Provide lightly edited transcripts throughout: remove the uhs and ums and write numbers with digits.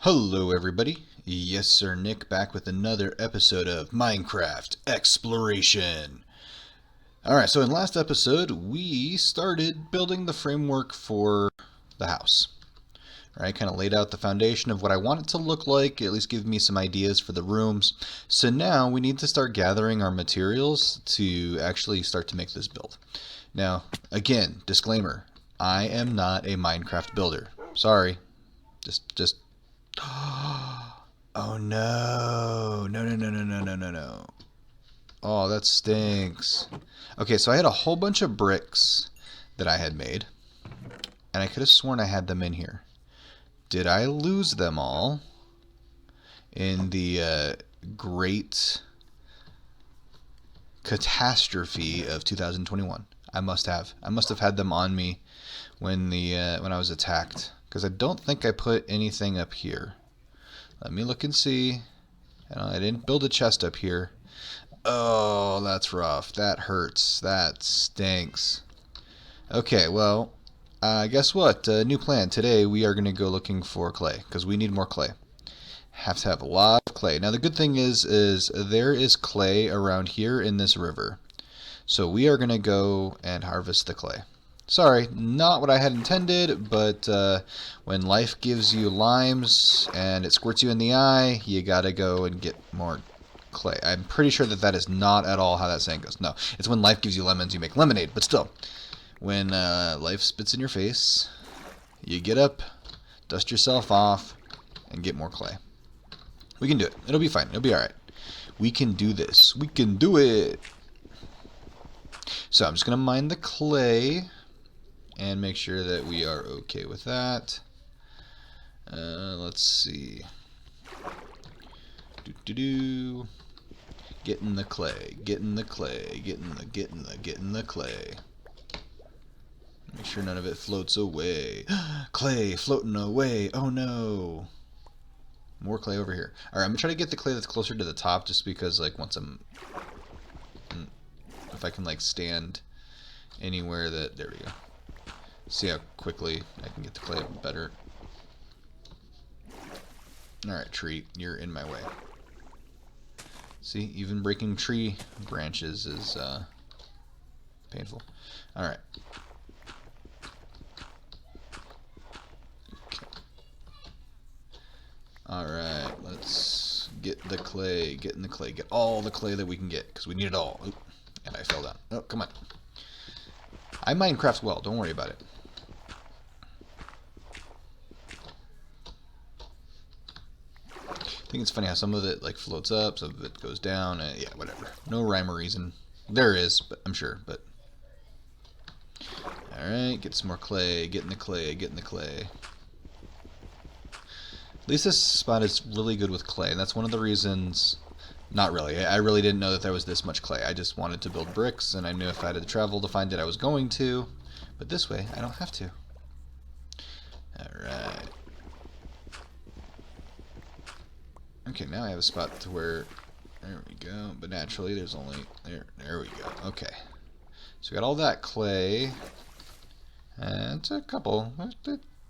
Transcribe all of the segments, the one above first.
Hello everybody, yes sir, Nick back with another episode of Minecraft Exploration. Alright, so in last episode we started building the framework for the house. Right, kind of laid out the foundation of what I want it to look like, at least give me some ideas for the rooms. So now we need to start gathering our materials to actually start to make this build. Now, again, disclaimer, I am not a Minecraft builder. Sorry. Just Oh no. No. Oh, that stinks. Okay, so I had a whole bunch of bricks that I had made, and I could have sworn I had them in here. Did I lose them all in the great catastrophe of 2021? I must have. I must have had them on me when I was attacked, because I don't think I put anything up here. Let me look and see. I didn't build a chest up here. Oh, that's rough. That hurts. That stinks. Okay, well, guess what? New plan. Today we are going to go looking for clay, because we need more clay. Have to have a lot of clay. Now the good thing is there is clay around here in this river. So we are going to go and harvest the clay. Sorry, not what I had intended, but when life gives you limes and it squirts you in the eye, you gotta go and get more clay. I'm pretty sure that is not at all how that saying goes. No, it's when life gives you lemons, you make lemonade. But still, when life spits in your face, you get up, dust yourself off, and get more clay. We can do it. It'll be fine. It'll be alright. We can do this. We can do it. So I'm just going to mine the clay and make sure that we are okay with that. Let's see. Getting the clay, getting the clay, getting the clay. Make sure none of it floats away. Clay floating away. Oh no. More clay over here. Alright, I'm gonna try to get the clay that's closer to the top, just because like once if I can like stand anywhere that, there we go. See how quickly I can get the clay better. Alright, tree, you're in my way. See, even breaking tree branches is painful. Alright. Okay. Alright, let's get the clay, get all the clay that we can get, because we need it all. Oop, and I fell down. Oh, come on. I Minecraft well, don't worry about it. I think it's funny how some of it like floats up, some of it goes down. Yeah, whatever. No rhyme or reason. There is, but I'm sure. But all right, get some more clay. Getting the clay. Getting the clay. At least this spot is really good with clay, and that's one of the reasons. Not really. I really didn't know that there was this much clay. I just wanted to build bricks, and I knew if I had to travel to find it, I was going to. But this way, I don't have to. All right. Okay, now I have a spot to where, there we go, but naturally there's only, there we go, okay. So we got all that clay, and it's a couple,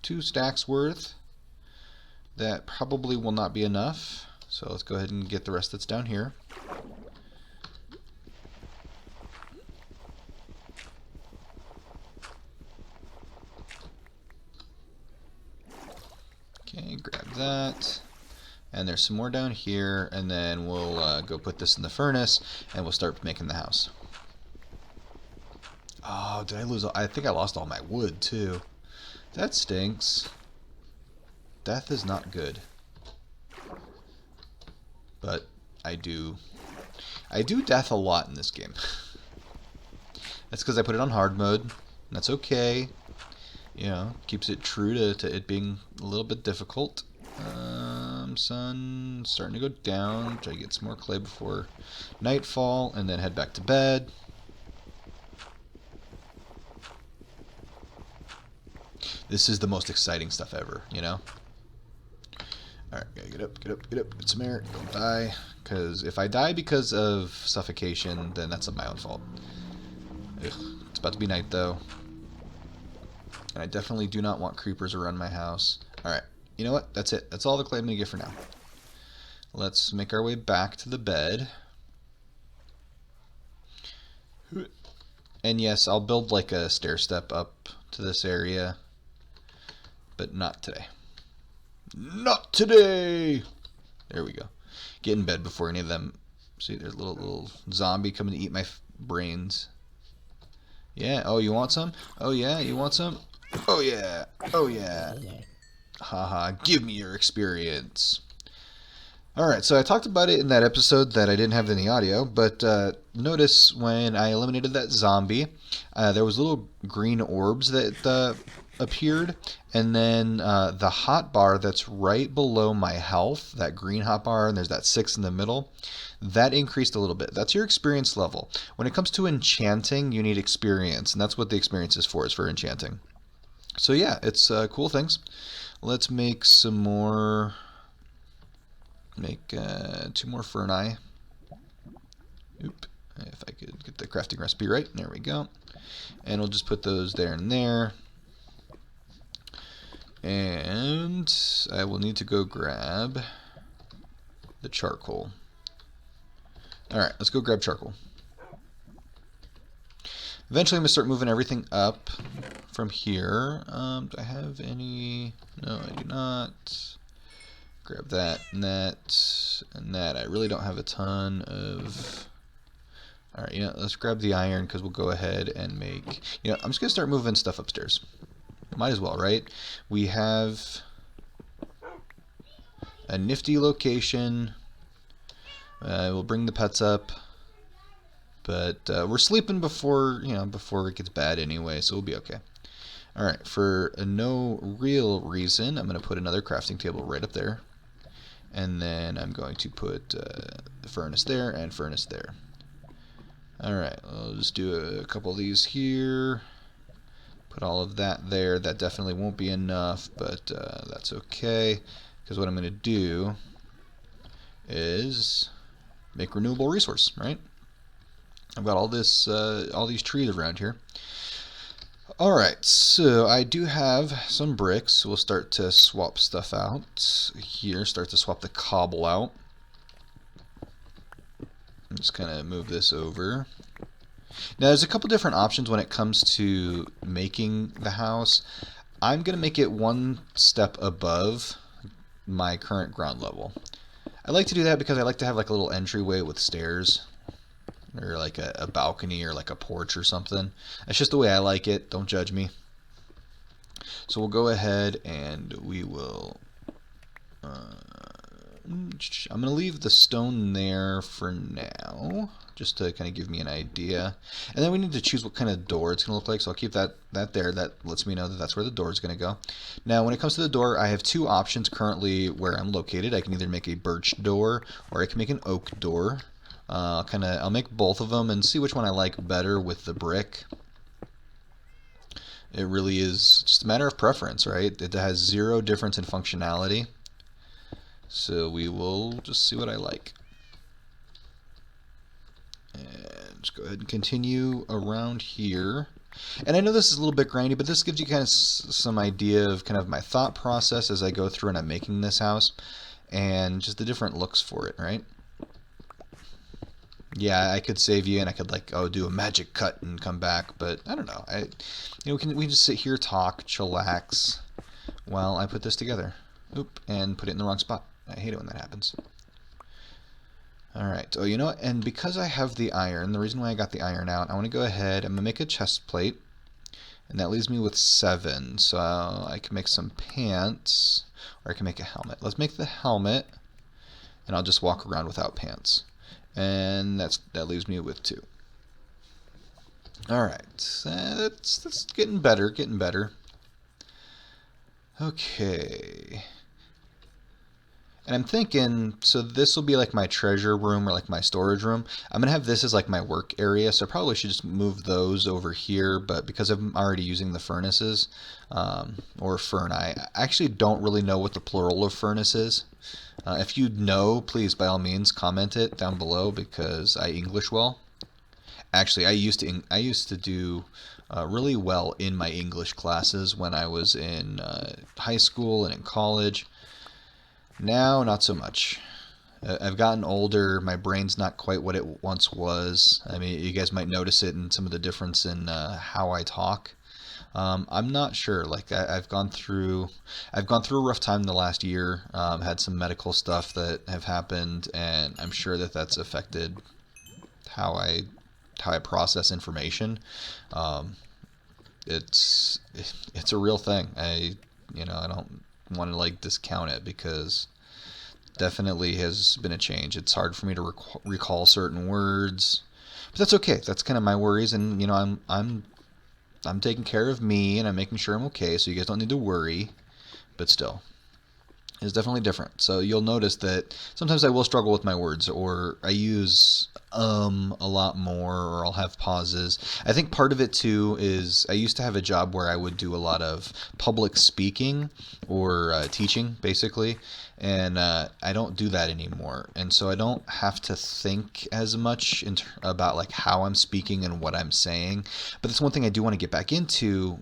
2 stacks worth. That probably will not be enough, so let's go ahead and get the rest that's down here. Okay, grab that. And there's some more down here, and then we'll go put this in the furnace, and we'll start making the house. Oh, did I lose all? I think I lost all my wood, too. That stinks. Death is not good. But I do death a lot in this game. That's because I put it on hard mode. That's okay. You know, keeps it true to it being a little bit difficult. Sun starting to go down. Try to get some more clay before nightfall, and then head back to bed. This is the most exciting stuff ever, you know? Alright, gotta get up, get some air, don't die. Because if I die because of suffocation, then that's my own fault. Ugh, it's about to be night, though. And I definitely do not want creepers around my house. Alright. You know what? That's it. That's all the clay I'm going to get for now. Let's make our way back to the bed. And yes, I'll build like a stair step up to this area, but not today. Not today! There we go. Get in bed before any of them. See, there's a little zombie coming to eat my brains. Yeah, oh, you want some? Oh yeah, you want some? Oh yeah, oh yeah. Haha, give me your experience. Alright, so I talked about it in that episode that I didn't have any audio, but notice when I eliminated that zombie, there was little green orbs that appeared, and then the hot bar that's right below my health, that green hot bar, and there's that 6 in the middle, that increased a little bit. That's your experience level. When it comes to enchanting, you need experience, and that's what the experience is for enchanting. So yeah, it's cool things. Let's make some more... Make 2 more ferni. Oop. If I could get the crafting recipe right. There we go. And we'll just put those there and there. And I will need to go grab the charcoal. Alright, let's go grab charcoal. Eventually I'm going to start moving everything up from here. Do I have any? No, I do not. Grab that and that and that. I really don't have a ton of... Alright, you know, let's grab the iron because we'll go ahead and make... You know, I'm just going to start moving stuff upstairs. Might as well, right? We have a nifty location. We'll bring the pets up. But we're sleeping before, you know, before it gets bad anyway, so we'll be okay. Alright, for no real reason, I'm going to put another crafting table right up there. And then I'm going to put the furnace there and furnace there. Alright, I'll just do a couple of these here. Put all of that there. That definitely won't be enough, but that's okay. Because what I'm going to do is make renewable resource, right? I've got all these trees around here. Alright, so I do have some bricks. We'll start to swap stuff out here. Start to swap the cobble out. I'm just kind of move this over. Now there's a couple different options when it comes to making the house. I'm going to make it 1 step above my current ground level. I like to do that because I like to have like a little entryway with stairs. Or like a balcony or like a porch or something. That's just the way I like it. Don't judge me. So we'll go ahead and we will... I'm going to leave the stone there for now, just to kind of give me an idea. And then we need to choose what kind of door it's going to look like, so I'll keep that there. That lets me know that that's where the door is going to go. Now, when it comes to the door, I have 2 options currently where I'm located. I can either make a birch door, or I can make an oak door. I'll make both of them and see which one I like better with the brick. It really is just a matter of preference, right? It has 0 difference in functionality. So we will just see what I like. And just go ahead and continue around here. And I know this is a little bit grindy, but this gives you kind of some idea of kind of my thought process as I go through and I'm making this house. And just the different looks for it, right? Yeah, I could save you and I could like, oh, do a magic cut and come back, but I don't know. We can just sit here, talk, chillax while I put this together. Oop, and put it in the wrong spot. I hate it when that happens. Alright, oh, you know what? And because I have the iron, the reason why I got the iron out, I want to go ahead, I'm going to make a chest plate, and that leaves me with 7. So I can make some pants, or I can make a helmet. Let's make the helmet, and I'll just walk around without pants. And that leaves me with 2. Alright, that's getting better. Okay. And I'm thinking, so this will be like my treasure room or like my storage room. I'm going to have this as like my work area, so I probably should just move those over here, but because I'm already using the furnaces, or furnace, I actually don't really know what the plural of furnace is. If you know, please by all means comment it down below because I English well. Actually, I used to do really well in my English classes when I was in high school and in college. Now, not so much. I've gotten older. My brain's not quite what it once was. I mean, you guys might notice it in some of the difference in how I talk. I'm not sure. Like I've gone through a rough time the last year. Had some medical stuff that have happened, and I'm sure that that's affected how I process information. Um, it's it's a real thing. I don't want to like discount it because definitely has been a change. It's hard for me to recall certain words, but that's okay. That's kind of my worries, and I'm taking care of me, and I'm making sure I'm okay. So you guys don't need to worry. But still, it's definitely different. So you'll notice that sometimes I will struggle with my words, or I use a lot more, or I'll have pauses. I think part of it too is I used to have a job where I would do a lot of public speaking or teaching, basically, and I don't do that anymore. And so I don't have to think as much about like how I'm speaking and what I'm saying. But that's one thing I do want to get back into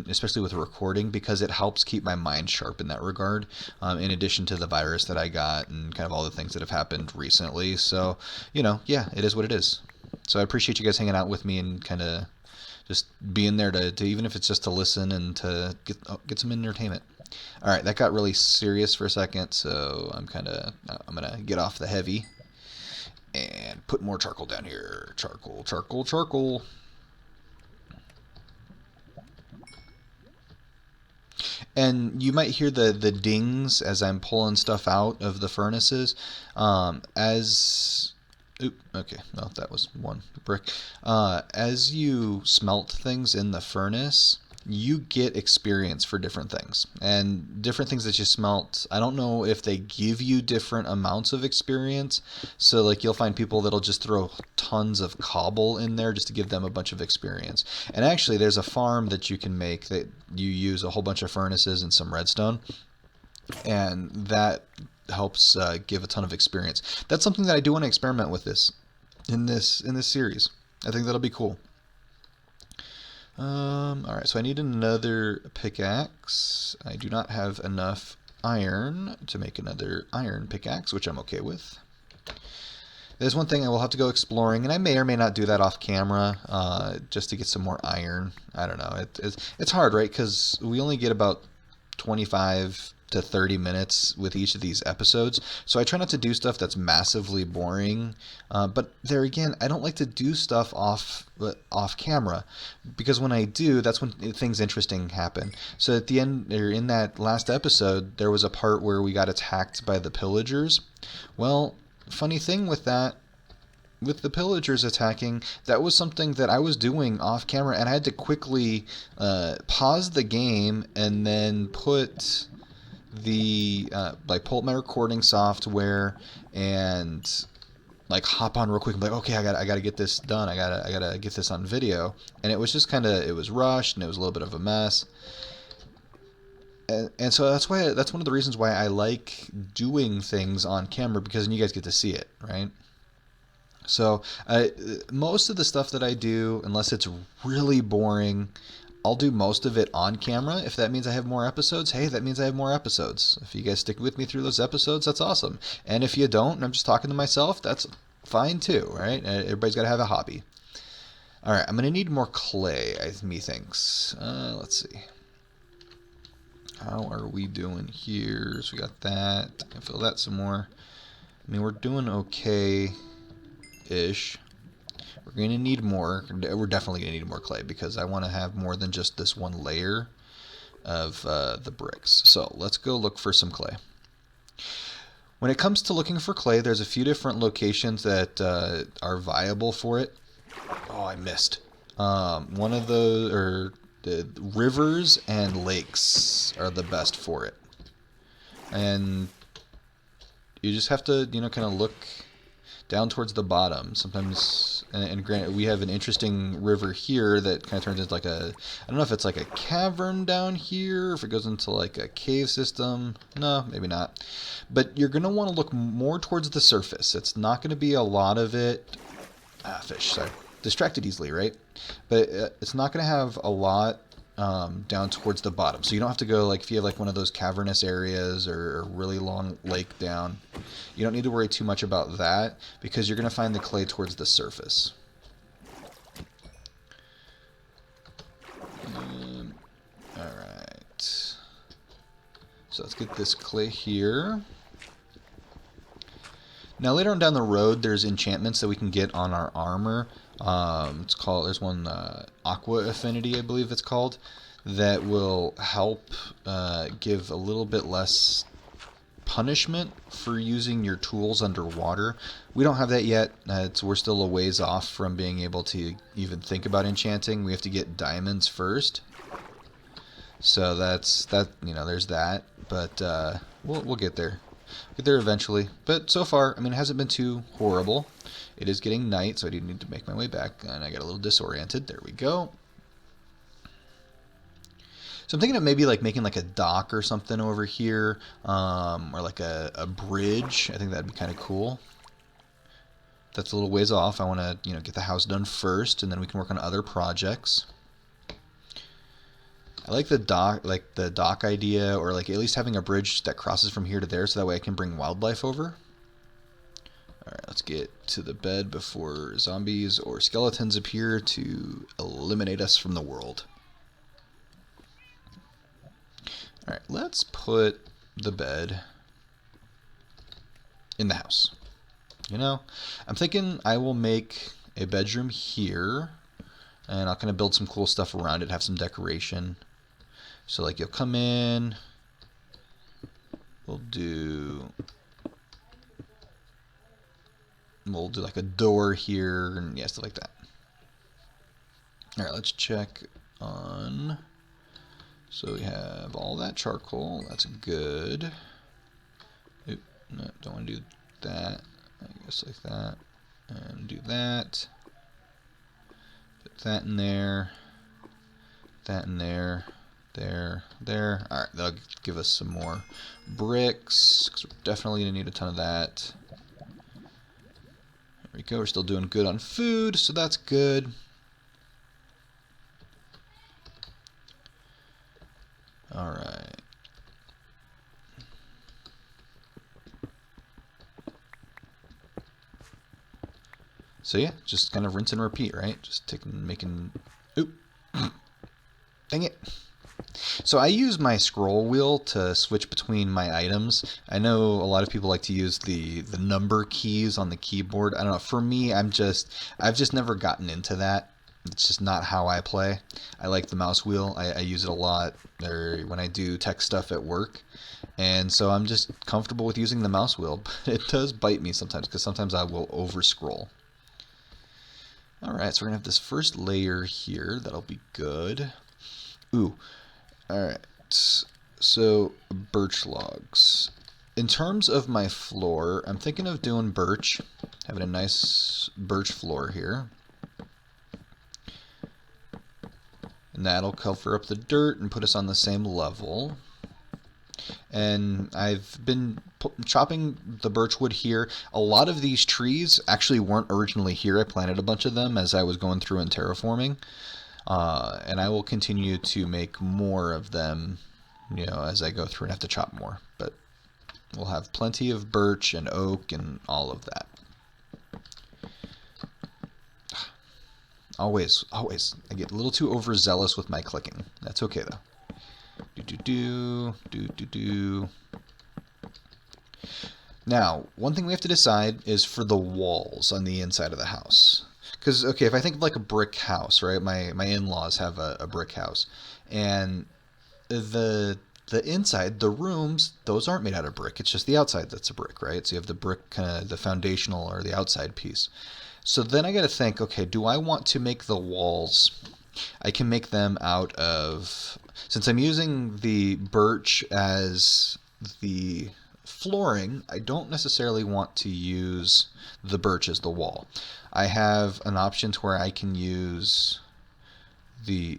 especially with recording, because it helps keep my mind sharp in that regard, in addition to the virus that I got and kind of all the things that have happened recently. So yeah, it is what it is. So I appreciate you guys hanging out with me and kind of just being there to even if it's just to listen and to get some entertainment. All right, that got really serious for a second, so I'm gonna get off the heavy and put more charcoal down here. Charcoal, charcoal, charcoal. And you might hear the dings as I'm pulling stuff out of the furnaces. Okay, well, that was one brick. As you smelt things in the furnace, you get experience for different things. And different things that you smelt, I don't know if they give you different amounts of experience. So, like, you'll find people that'll just throw tons of cobble in there just to give them a bunch of experience. And actually, there's a farm that you can make that you use a whole bunch of furnaces and some redstone. And that helps give a ton of experience. That's something that I do want to experiment with in this series. I think that'll be cool. Alright, so I need another pickaxe. I do not have enough iron to make another iron pickaxe, which I'm okay with. There's one thing I will have to go exploring, and I may or may not do that off camera, just to get some more iron. I don't know. It's hard, right? Because we only get about 25 to 30 minutes with each of these episodes, so I try not to do stuff that's massively boring, but there again, I don't like to do stuff off camera, because when I do, that's when things interesting happen. So at the end, or in that last episode, there was a part where we got attacked by the pillagers. Well, funny thing with that, with the pillagers attacking, that was something that I was doing off camera, and I had to quickly pause the game and then put pull up my recording software and like hop on real quick and be like, okay, I gotta get this done. I gotta get this on video. And it was just it was rushed and it was a little bit of a mess. And so that's one of the reasons why I like doing things on camera, because then you guys get to see it, right? So most of the stuff that I do, unless it's really boring, I'll do most of it on camera. If that means I have more episodes, hey, that means I have more episodes. If you guys stick with me through those episodes, that's awesome. And if you don't, and I'm just talking to myself, that's fine too, right? Everybody's got to have a hobby. All right, I'm going to need more clay, methinks. Let's see. How are we doing here? So we got that. I can fill that some more. I mean, we're doing okay-ish. We're going to need more. We're definitely going to need more clay, because I want to have more than just this one layer of the bricks. So let's go look for some clay. When it comes to looking for clay, there's a few different locations that are viable for it. Oh, I missed. One of those, or the rivers and lakes are the best for it. And you just have to, kind of look down towards the bottom. Sometimes, and granted, we have an interesting river here that kind of turns into like I don't know if it's like a cavern down here, if it goes into like a cave system. No, maybe not. But you're going to want to look more towards the surface. It's not going to be a lot of it. Fish, sorry. distracted easily, right? But it's not going to have a lot down towards the bottom. So you don't have to go like if you have like one of those cavernous areas or a really long lake down. You don't need to worry too much about that because you're going to find the clay towards the surface. Alright. So let's get this clay here. Now later on down the road, there's enchantments that we can get on our armor. There's one Aqua Affinity, I believe it's called, that will help give a little bit less punishment for using your tools underwater. We don't have that yet. We're still a ways off from being able to even think about enchanting. We have to get diamonds first. So there's that. But we'll get there. Get there eventually. But so far, I mean, it hasn't been too horrible. It is getting night, so I do need to make my way back, and I got a little disoriented. There we go. So I'm thinking of maybe like making like a dock or something over here, or like a bridge. I think that'd be kind of cool. That's a little ways off. I want to, get the house done first, and then we can work on other projects. I like the dock idea, or like at least having a bridge that crosses from here to there, so that way I can bring wildlife over. All right, let's get to the bed before zombies or skeletons appear to eliminate us from the world. All right, let's put the bed in the house. I'm thinking I will make a bedroom here, and I'll kind of build some cool stuff around it, have some decoration. So like you'll come in, we'll do like a door here, and yeah, stuff like that. All right, let's check on. So we have all that charcoal. That's good. Oop, no, don't want to do that. I guess like that, and do that. Put that in there. That in there. There. Alright, that'll give us some more bricks, because we're definitely going to need a ton of that. There we go. We're still doing good on food, so that's good. Alright. So yeah, just kind of rinse and repeat, right? Just making... Oop. Dang it. So I use my scroll wheel to switch between my items. I know a lot of people like to use the number keys on the keyboard. I don't know. For me, I've just never gotten into that. It's just not how I play. I like the mouse wheel. I use it a lot when I do tech stuff at work. And so I'm just comfortable with using the mouse wheel. But it does bite me sometimes, because sometimes I will over scroll. Alright, so we're going to have this first layer here. That'll be good. Ooh. Alright, so birch logs. In terms of my floor, I'm thinking of doing birch, having a nice birch floor here. And that'll cover up the dirt and put us on the same level. And I've been chopping the birch wood here. A lot of these trees actually weren't originally here. I planted a bunch of them as I was going through and terraforming. And I will continue to make more of them, as I go through and have to chop more. But we'll have plenty of birch and oak and all of that. Always. I get a little too overzealous with my clicking. That's okay, though. Now, one thing we have to decide is for the walls on the inside of the house. Because, okay, if I think of like a brick house, right? My in-laws have a brick house. And the inside, the rooms, those aren't made out of brick. It's just the outside that's a brick, right? So you have the brick, kind of the foundational or the outside piece. So then I got to think, okay, do I want to make the walls? I can make them out of... Since I'm using the birch as the flooring, I don't necessarily want to use the birch as the wall. I have an option to where I can use the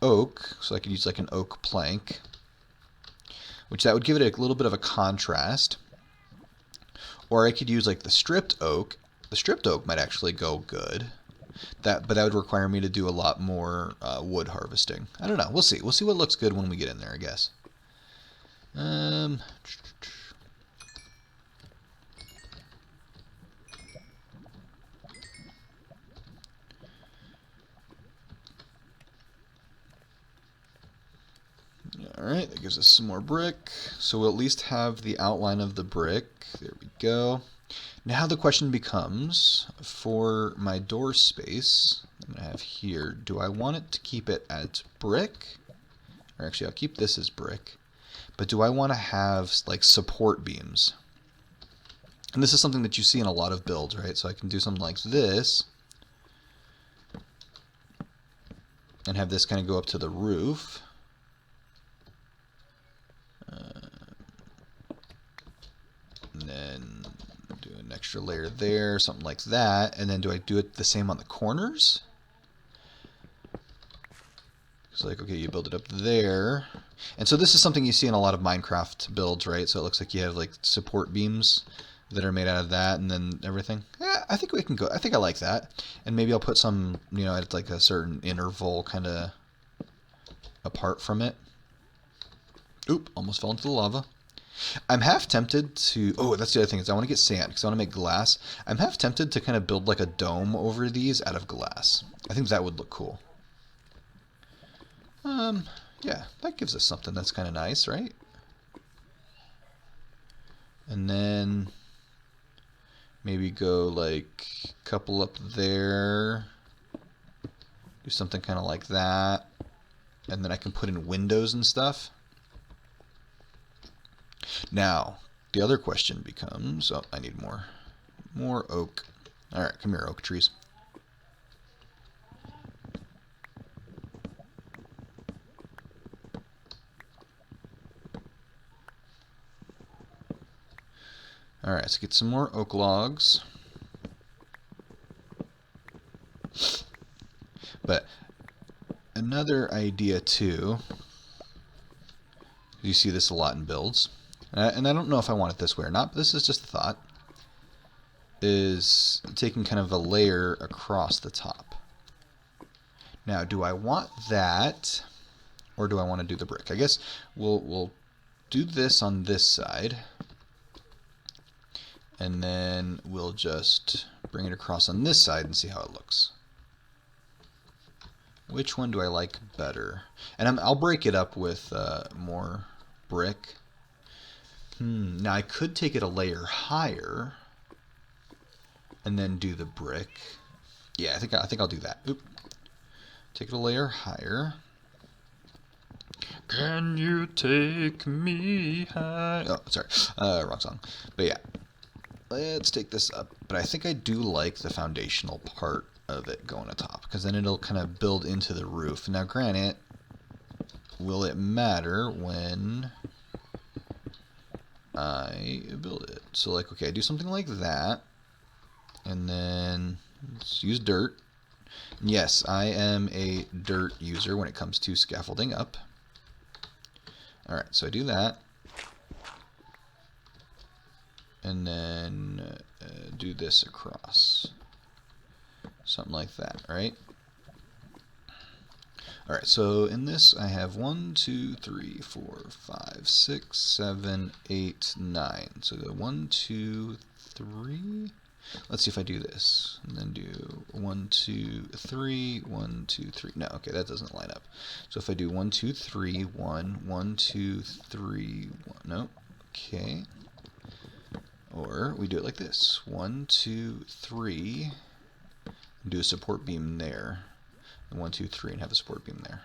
oak, so I could use like an oak plank, which that would give it a little bit of a contrast. Or I could use like the stripped oak. The stripped oak might actually go good. But that would require me to do a lot more wood harvesting. I don't know. We'll see. We'll see what looks good when we get in there, I guess. Alright, that gives us some more brick. So we'll at least have the outline of the brick. There we go. Now the question becomes, for my door space, I'm going to have here, do I want it to keep it as brick? Or actually, I'll keep this as brick. But do I want to have like support beams? And this is something that you see in a lot of builds, right? So I can do something like this. And have this kind of go up to the roof. And then do an extra layer there, something like that. And then do I do it the same on the corners? It's like, okay, you build it up there. And so this is something you see in a lot of Minecraft builds, right? So it looks like you have like support beams that are made out of that and then everything. Yeah, I think we can go. I think I like that. And maybe I'll put some, you know, at like a certain interval kind of apart from it. Oop, almost fell into the lava. I'm half tempted to, oh, that's the other thing, is I want to get sand because I want to make glass. I'm half tempted to kind of build like a dome over these out of glass. I think that would look cool. Yeah, that gives us something that's kind of nice, right? And then maybe go like a couple up there. Do something kind of like that. And then I can put in windows and stuff. Now, the other question becomes, oh, I need more oak. All right, come here, oak trees. All right, let's get some more oak logs. But another idea too, you see this a lot in builds, and I don't know if I want it this way or not, but this is just a thought, is taking kind of a layer across the top. Now, do I want that, or do I want to do the brick? I guess we'll do this on this side, and then we'll just bring it across on this side and see how it looks. Which one do I like better? And I'll break it up with more brick. Now I could take it a layer higher and then do the brick. Yeah, I think I'll do that. Oop. Take it a layer higher. Can you take me high? Oh, sorry, wrong song. But yeah, let's take this up. But I think I do like the foundational part of it going atop, because then it'll kind of build into the roof. Now granted, will it matter when I build it? So like, okay, I do something like that, and then let's use dirt. Yes, I am a dirt user when it comes to scaffolding up. Alright, so I do that, and then do this across. Something like that, right? Alright, so in this I have 1, 2, 3, 4, 5, 6, 7, 8, 9. So 1, 2, 3. Let's see if I do this. And then do 1, 2, 3, 1, 2, 3. No, okay, that doesn't line up. So if I do 1, 2, 3, 1, 1, 2, 3, 1. No, okay. Or we do it like this. 1, 2, 3. Do a support beam there. 1, 2, 3, and have a support beam there.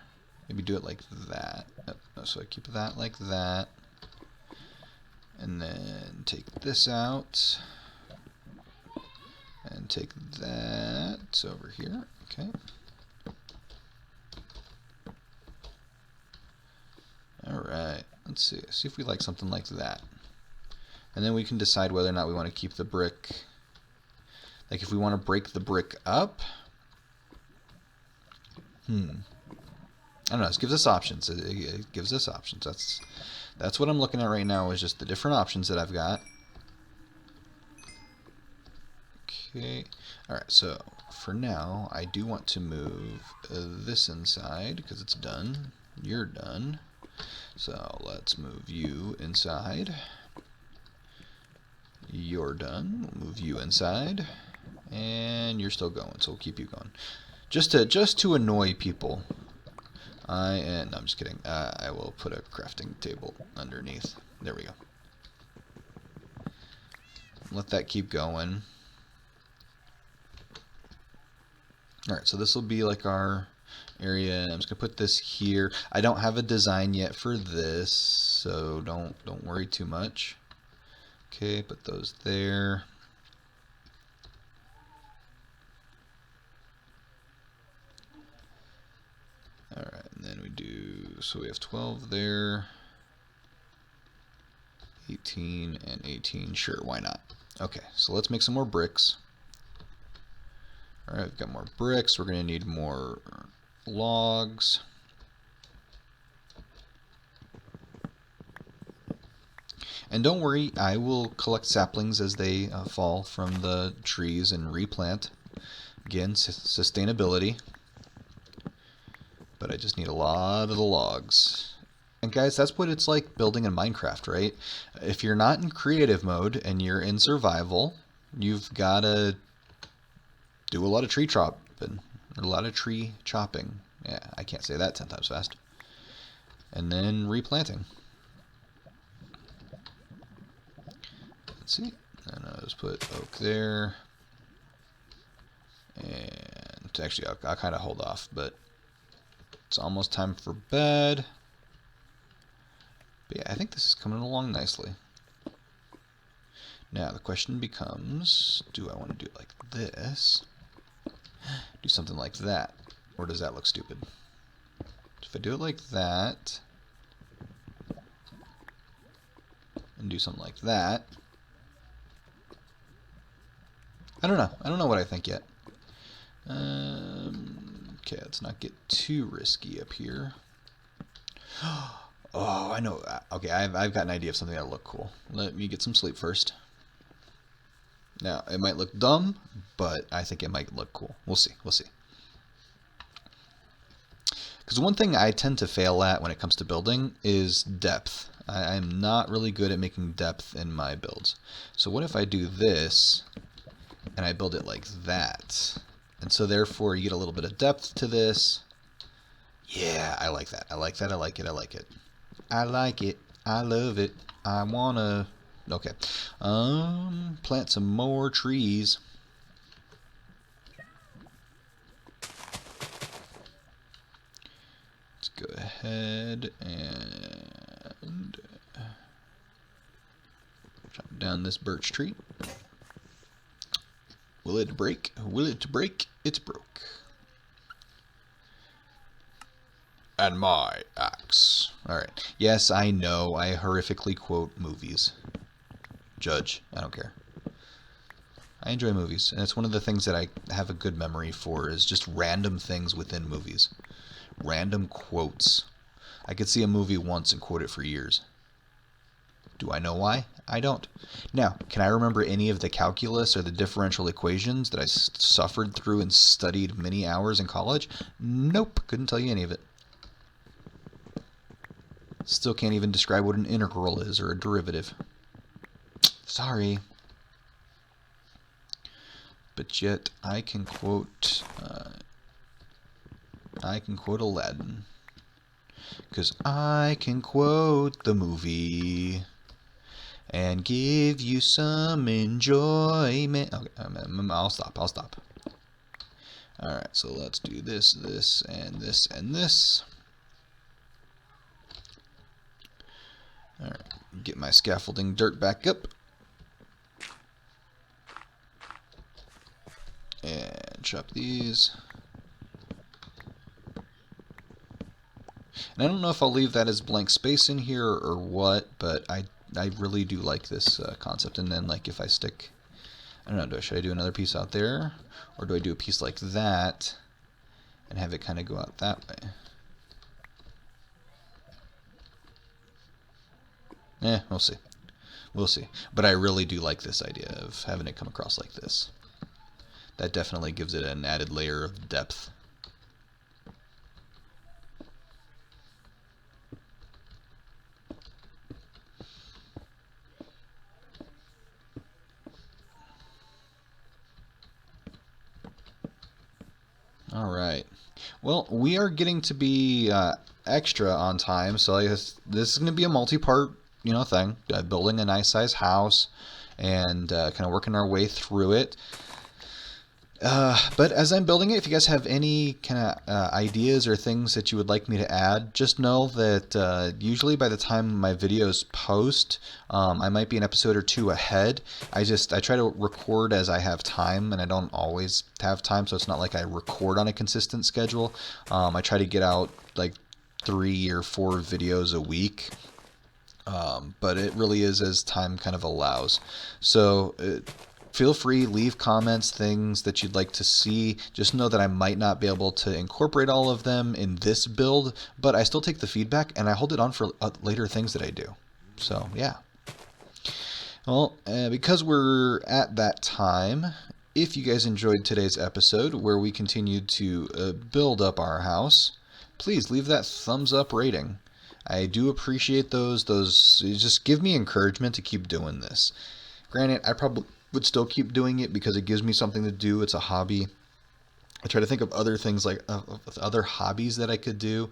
Maybe do it like that. So I keep that like that. And then take this out. And take that over here. Okay. Alright. Let's see. See if we like something like that. And then we can decide whether or not we want to keep the brick. Like if we want to break the brick up. I don't know. It gives us options. It gives us options. That's what I'm looking at right now, is just the different options that I've got. Okay. Alright, so for now, I do want to move this inside because it's done. You're done. So let's move you inside. You're done. We'll move you inside. And you're still going, so we'll keep you going. Just to annoy people. No, I'm just kidding. I will put a crafting table underneath. There we go. Let that keep going. Alright, so this will be like our area. I'm just gonna put this here. I don't have a design yet for this, so don't worry too much. Okay, put those there. Alright, and then we do, so we have 12 there. 18 and 18, sure, why not? Okay, so let's make some more bricks. Alright, we've got more bricks. We're going to need more logs. And don't worry, I will collect saplings as they fall from the trees and replant. Again, sustainability. But I just need a lot of the logs. And guys, that's what it's like building in Minecraft, right? If you're not in creative mode and you're in survival, you've got to do a lot of tree chopping. A lot of tree chopping. Yeah, I can't say that 10 times fast. And then replanting. Let's see. And I'll just put oak there. And actually, I'll kind of hold off, but it's almost time for bed. But yeah, I think this is coming along nicely. Now the question becomes, do I want to do it like this? Do something like that? Or does that look stupid? If I do it like that, and do something like that, I don't know. I don't know what I think yet. Okay, let's not get too risky up here. Oh, I know. Okay, I've got an idea of something that'll look cool. Let me get some sleep first. Now, it might look dumb, but I think it might look cool. We'll see. We'll see. Because one thing I tend to fail at when it comes to building is depth. I'm not really good at making depth in my builds. So what if I do this, and I build it like that? And so therefore you get a little bit of depth to this. Yeah, I like that. I like that. I like it. I like it. I like it. I love it. I wanna... Okay. Plant some more trees. Let's go ahead and chop down this birch tree. Will it break? Will it break? It's broke. And my axe. Alright. Yes, I know. I horrifically quote movies. Judge. I don't care. I enjoy movies, and it's one of the things that I have a good memory for is just random things within movies. Random quotes. I could see a movie once and quote it for years. Do I know why? I don't. Now, can I remember any of the calculus or the differential equations that I suffered through and studied many hours in college? Nope. Couldn't tell you any of it. Still can't even describe what an integral is or a derivative. Sorry. But yet I can quote Aladdin. Because I can quote the movie and give you some enjoyment. Okay, I'll stop. Alright, so let's do this, this, and this, and this. Alright, get my scaffolding dirt back up. And chop these. And I don't know if I'll leave that as blank space in here or what, but I really do like this concept. And then, like, if I stick, I don't know, should I do another piece out there? Or do I do a piece like that and have it kind of go out that way? We'll see. We'll see. But I really do like this idea of having it come across like this. that definitely gives it an added layer of depth. All right. Well, we are getting to be extra on time, so I guess this is going to be a multi-part, thing. Building a nice size house and kind of working our way through it. But as I'm building it, if you guys have any kind of ideas or things that you would like me to add, just know that usually by the time my videos post, I might be an episode or two ahead. I try to record as I have time, and I don't always have time, so it's not like I record on a consistent schedule. I try to get out like 3 or 4 videos a week. But it really is as time kind of allows. So feel free, leave comments, things that you'd like to see. Just know that I might not be able to incorporate all of them in this build, but I still take the feedback and I hold it on for later things that I do. So yeah. Well, because we're at that time, if you guys enjoyed today's episode where we continued to build up our house, please leave that thumbs up rating. I do appreciate those. Those just give me encouragement to keep doing this. Granted, I probably would still keep doing it because it gives me something to do. It's a hobby. I try to think of other things like other hobbies that I could do,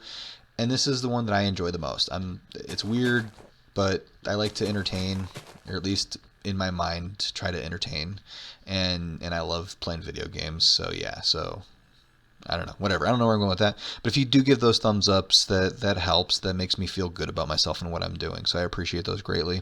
and this is the one that I enjoy the most. It's weird, but I like to entertain, or at least in my mind, to try to entertain, and I love playing video games. So yeah, so I don't know, whatever. I don't know where I'm going with that. But if you do give those thumbs ups, that helps. That makes me feel good about myself and what I'm doing. So I appreciate those greatly.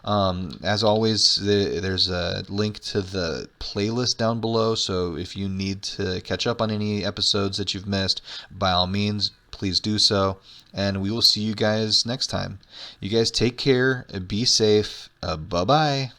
As always, there's a link to the playlist down below. So if you need to catch up on any episodes that you've missed, by all means, please do so. And we will see you guys next time. You guys take care. Be safe. Bye-bye.